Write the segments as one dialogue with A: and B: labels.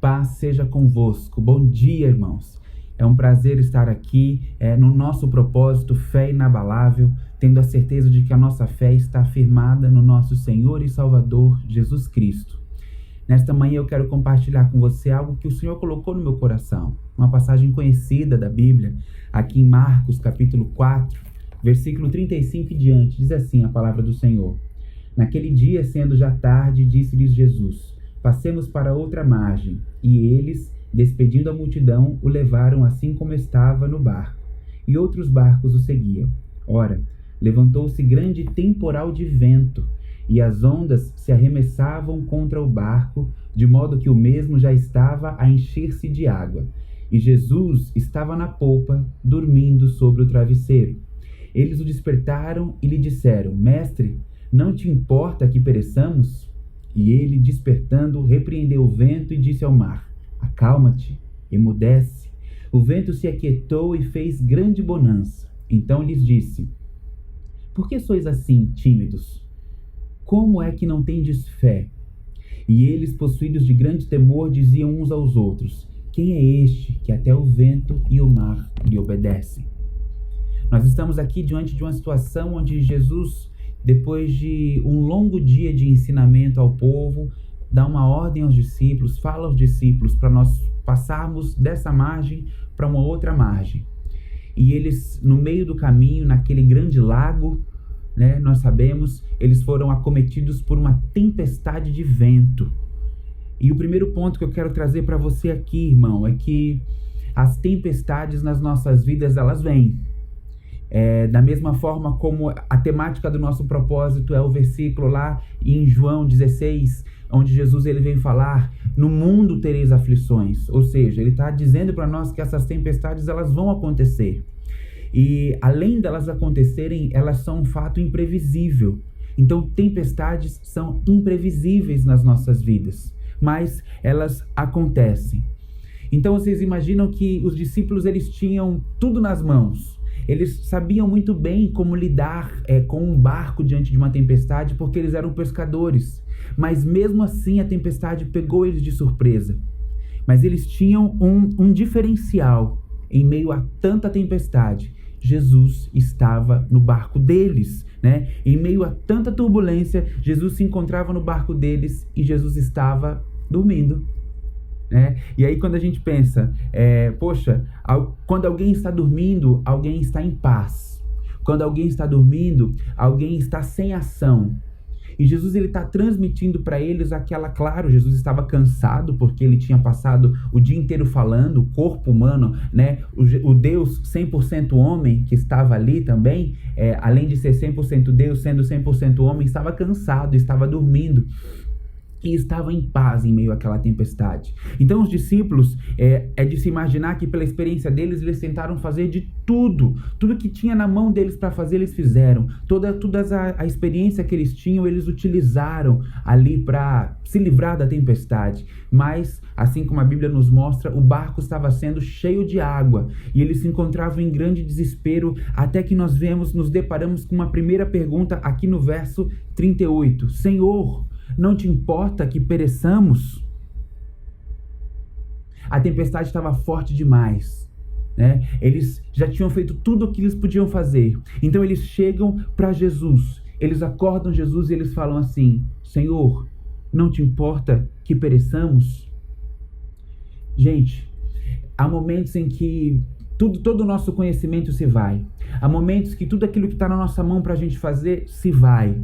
A: Paz seja convosco. Bom dia, irmãos. É um prazer estar aqui no nosso propósito, fé inabalável, tendo a certeza de que a nossa fé está firmada no nosso Senhor e Salvador Jesus Cristo. Nesta manhã eu quero compartilhar com você algo que o Senhor colocou no meu coração. Uma passagem conhecida da Bíblia, aqui em Marcos, capítulo 4, versículo 35 e diante. Diz assim a palavra do Senhor. Naquele dia, sendo já tarde, disse-lhes Jesus: passemos para outra margem. E eles, despedindo a multidão, o levaram assim como estava no barco. E outros barcos o seguiam. Ora, levantou-se grande temporal de vento, e as ondas se arremessavam contra o barco, de modo que o mesmo já estava a encher-se de água. E Jesus estava na popa, dormindo sobre o travesseiro. Eles o despertaram e lhe disseram: Mestre, não te importa que pereçamos? E ele, despertando, repreendeu o vento e disse ao mar: acalma-te, emudece. O vento se aquietou e fez grande bonança. Então lhes disse: por que sois assim tímidos? Como é que não tendes fé? E eles, possuídos de grande temor, diziam uns aos outros: quem é este que até o vento e o mar lhe obedecem? Nós estamos aqui diante de uma situação onde Jesus, depois de um longo dia de ensinamento ao povo, dá uma ordem aos discípulos, fala aos discípulos para nós passarmos dessa margem para uma outra margem. E eles, no meio do caminho, naquele grande lago, nós sabemos, eles foram acometidos por uma tempestade de vento. E o primeiro ponto que eu quero trazer para você aqui, irmão, é que as tempestades nas nossas vidas, elas vêm. Da mesma forma como a temática do nosso propósito é o versículo lá em João 16, onde Jesus ele vem falar: no mundo tereis aflições. Ou seja, ele está dizendo para nós que essas tempestades elas vão acontecer. E além delas acontecerem, elas são um fato imprevisível. Então, tempestades são imprevisíveis nas nossas vidas, mas elas acontecem. Então, vocês imaginam que os discípulos eles tinham tudo nas mãos. Eles sabiam muito bem como lidar com um barco diante de uma tempestade, porque eles eram pescadores. Mas mesmo assim a tempestade pegou eles de surpresa. Mas eles tinham um diferencial. Em meio a tanta tempestade, Jesus estava no barco deles, Em meio a tanta turbulência, Jesus se encontrava no barco deles e Jesus estava dormindo. E aí quando a gente pensa, quando alguém está dormindo, alguém está em paz. Quando alguém está dormindo, alguém está sem ação. E Jesus ele está transmitindo para eles claro, Jesus estava cansado porque ele tinha passado o dia inteiro falando, o corpo humano, o Deus 100% homem que estava ali também, além de ser 100% Deus, sendo 100% homem, estava cansado, estava dormindo. E estava em paz em meio àquela tempestade. Então os discípulos, é de se imaginar que pela experiência deles, eles tentaram fazer de tudo que tinha na mão deles para fazer, eles fizeram. Toda a experiência que eles tinham, eles utilizaram ali para se livrar da tempestade. Mas, assim como a Bíblia nos mostra, o barco estava sendo cheio de água e eles se encontravam em grande desespero, até que nos deparamos com uma primeira pergunta aqui no verso 38. Senhor, não te importa que pereçamos? A tempestade estava forte demais, Eles já tinham feito tudo o que eles podiam fazer. Então eles chegam para Jesus, eles acordam Jesus e eles falam assim: Senhor, não te importa que pereçamos? Gente, há momentos em que todo o nosso conhecimento se vai. Há momentos que tudo aquilo que está na nossa mão para a gente fazer se vai.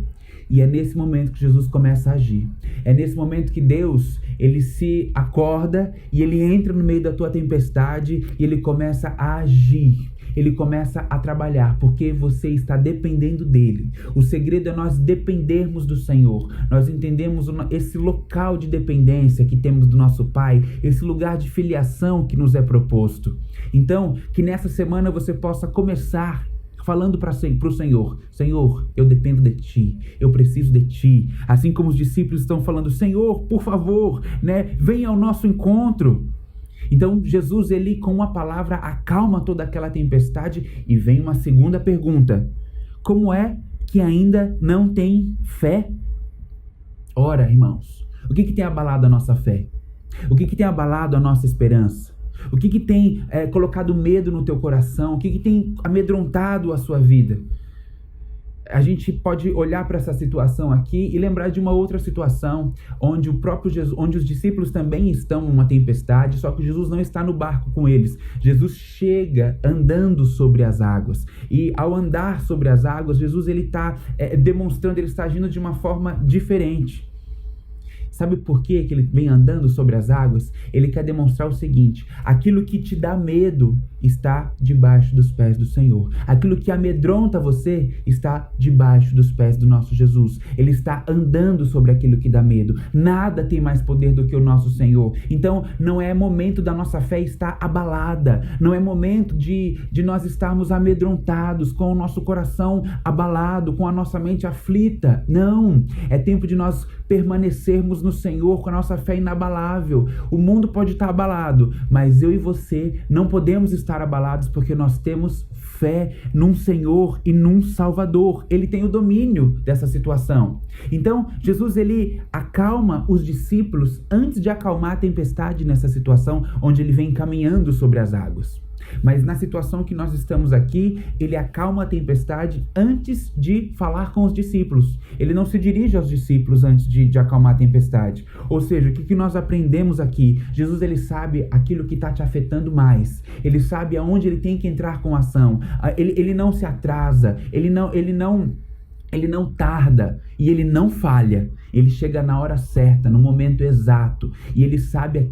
A: E é nesse momento que Jesus começa a agir. É nesse momento que Deus, ele se acorda e ele entra no meio da tua tempestade e ele começa a agir. Ele começa a trabalhar, porque você está dependendo dele. O segredo é nós dependermos do Senhor. Nós entendemos esse local de dependência que temos do nosso Pai, esse lugar de filiação que nos é proposto. Então, que nessa semana você possa começar falando para o Senhor: Senhor, eu dependo de Ti, eu preciso de Ti. Assim como os discípulos estão falando: Senhor, por favor, venha ao nosso encontro. Então Jesus, ele com uma palavra acalma toda aquela tempestade e vem uma segunda pergunta: como é que ainda não tem fé? Ora, irmãos, o que tem abalado a nossa fé? O que tem abalado a nossa esperança? O que tem colocado medo no teu coração? O que tem amedrontado a sua vida? A gente pode olhar para essa situação aqui e lembrar de uma outra situação onde o próprio Jesus, onde os discípulos também estão numa tempestade, só que Jesus não está no barco com eles. Jesus chega andando sobre as águas. E ao andar sobre as águas, Jesus ele está demonstrando, ele está agindo de uma forma diferente. Sabe por que ele vem andando sobre as águas? Ele quer demonstrar o seguinte: aquilo que te dá medo está debaixo dos pés do Senhor. Aquilo que amedronta você está debaixo dos pés do nosso Jesus. Ele está andando sobre aquilo que dá medo. Nada tem mais poder do que o nosso Senhor. Então, não é momento da nossa fé estar abalada. Não é momento de nós estarmos amedrontados, com o nosso coração abalado, com a nossa mente aflita. Não. É tempo de nós permanecermos no Senhor com a nossa fé inabalável. O mundo pode estar abalado, mas eu e você não podemos estar abalados porque nós temos fé num Senhor e num Salvador. Ele tem o domínio dessa situação. Então, Jesus ele acalma os discípulos antes de acalmar a tempestade nessa situação onde ele vem caminhando sobre as águas. Mas na situação que nós estamos aqui, ele acalma a tempestade antes de falar com os discípulos. Ele não se dirige aos discípulos antes de acalmar a tempestade. Ou seja, o que nós aprendemos aqui? Jesus ele sabe aquilo que está te afetando mais. Ele sabe aonde ele tem que entrar com ação. Ele não se atrasa, ele não tarda e ele não falha. Ele chega na hora certa, no momento exato. E ele sabe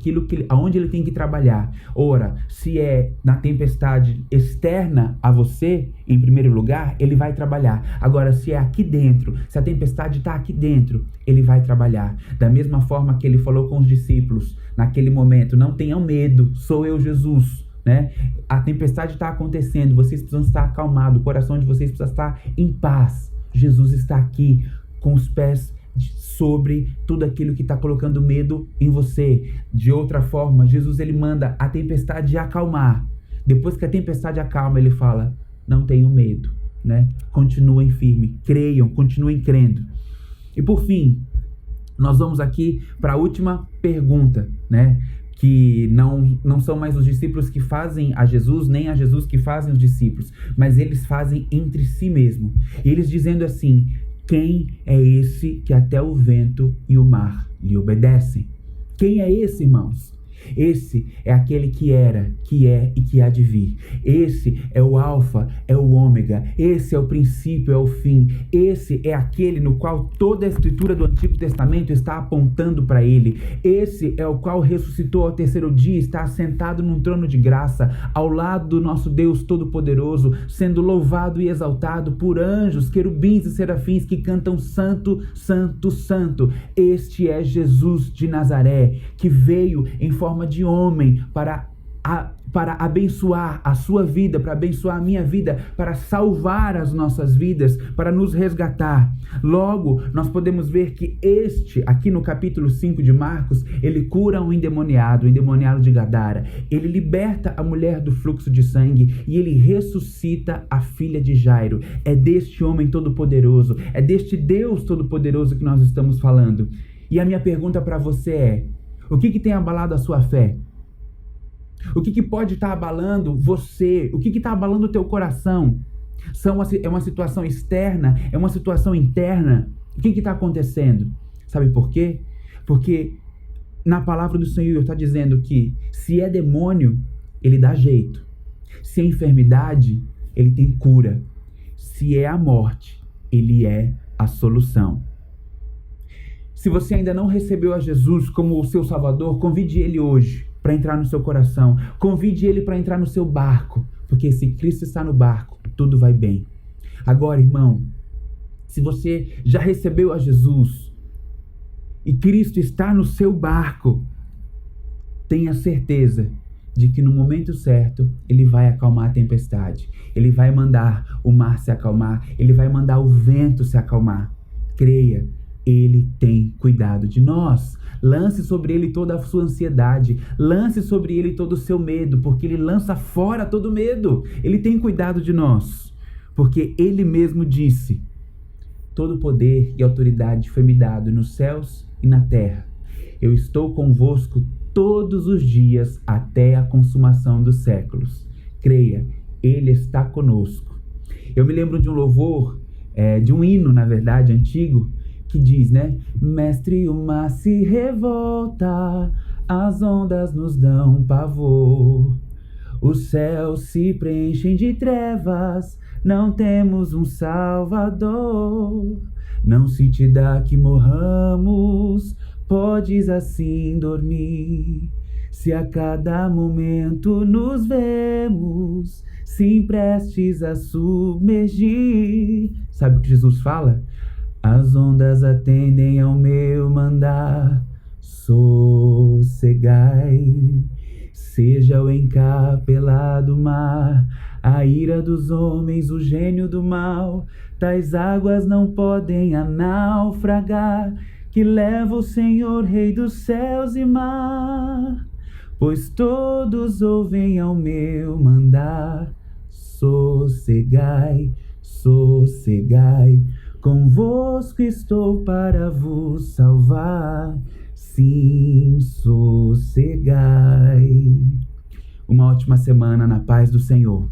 A: aonde ele tem que trabalhar. Ora, se é na tempestade externa a você, em primeiro lugar, ele vai trabalhar. Agora, se é aqui dentro, se a tempestade está aqui dentro, ele vai trabalhar. Da mesma forma que ele falou com os discípulos, naquele momento: não tenham medo, sou eu, Jesus. Né? A tempestade está acontecendo, vocês precisam estar acalmados, o coração de vocês precisa estar em paz. Jesus está aqui com os pés sobre tudo aquilo que está colocando medo em você. De outra forma, Jesus ele manda a tempestade acalmar. Depois que a tempestade acalma, ele fala: não tenham medo, né? Continuem firmes, creiam, continuem crendo. E por fim, nós vamos aqui para a última pergunta, né? Que não são mais os discípulos que fazem a Jesus, nem a Jesus que fazem os discípulos, mas eles fazem entre si mesmo. E eles dizendo assim: quem é esse que até o vento e o mar lhe obedecem? Quem é esse, irmãos? Esse é aquele que era, que é e que há de vir. Esse é o alfa, é o ômega. Esse é o princípio, é o fim. Esse é aquele no qual toda a escritura do Antigo Testamento está apontando para ele. Esse é o qual ressuscitou ao terceiro dia, está assentado num trono de graça, ao lado do nosso Deus Todo-Poderoso, sendo louvado e exaltado por anjos, querubins e serafins que cantam santo, santo, santo. Este é Jesus de Nazaré, que veio em forma de homem para abençoar a sua vida, para abençoar a minha vida, para salvar as nossas vidas, para nos resgatar. Logo, nós podemos ver que aqui no capítulo 5 de Marcos, ele cura um endemoniado, o endemoniado de Gadara. Ele liberta a mulher do fluxo de sangue e ele ressuscita a filha de Jairo. É deste homem todo-poderoso, é deste Deus todo-poderoso que nós estamos falando. E a minha pergunta para você é: o que tem abalado a sua fé? O que pode estar abalando você? O que está abalando o teu coração? É uma situação externa? É uma situação interna? O que está acontecendo? Sabe por quê? Porque na palavra do Senhor está dizendo que se é demônio, ele dá jeito. Se é enfermidade, ele tem cura. Se é a morte, ele é a solução. Se você ainda não recebeu a Jesus como o seu Salvador, convide ele hoje para entrar no seu coração. Convide ele para entrar no seu barco, porque se Cristo está no barco, tudo vai bem. Agora, irmão, se você já recebeu a Jesus e Cristo está no seu barco, tenha certeza de que no momento certo ele vai acalmar a tempestade. Ele vai mandar o mar se acalmar. Ele vai mandar o vento se acalmar. Creia. Ele tem cuidado de nós. Lance sobre ele toda a sua ansiedade. Lance sobre ele todo o seu medo, porque ele lança fora todo medo. Ele tem cuidado de nós, porque ele mesmo disse: todo poder e autoridade foi me dado nos céus e na terra. Eu estou convosco todos os dias até a consumação dos séculos. Creia, Ele está conosco. Eu me lembro de um louvor, de um hino, na verdade, antigo, que diz, né? Mestre, o mar se revolta, as ondas nos dão pavor. Os céus se preenchem de trevas, não temos um Salvador. Não se te dá que morramos, podes assim dormir. Se a cada momento nos vemos, sim prestes a submergir. Sabe o que Jesus fala? As ondas atendem ao meu mandar, sossegai. Seja o encapelado mar, a ira dos homens, o gênio do mal, tais águas não podem a naufragar, que leva o Senhor, Rei dos céus e mar. Pois todos ouvem ao meu mandar, sossegai, sossegai, convosco estou para vos salvar, sim, sossegai. Uma ótima semana na paz do Senhor.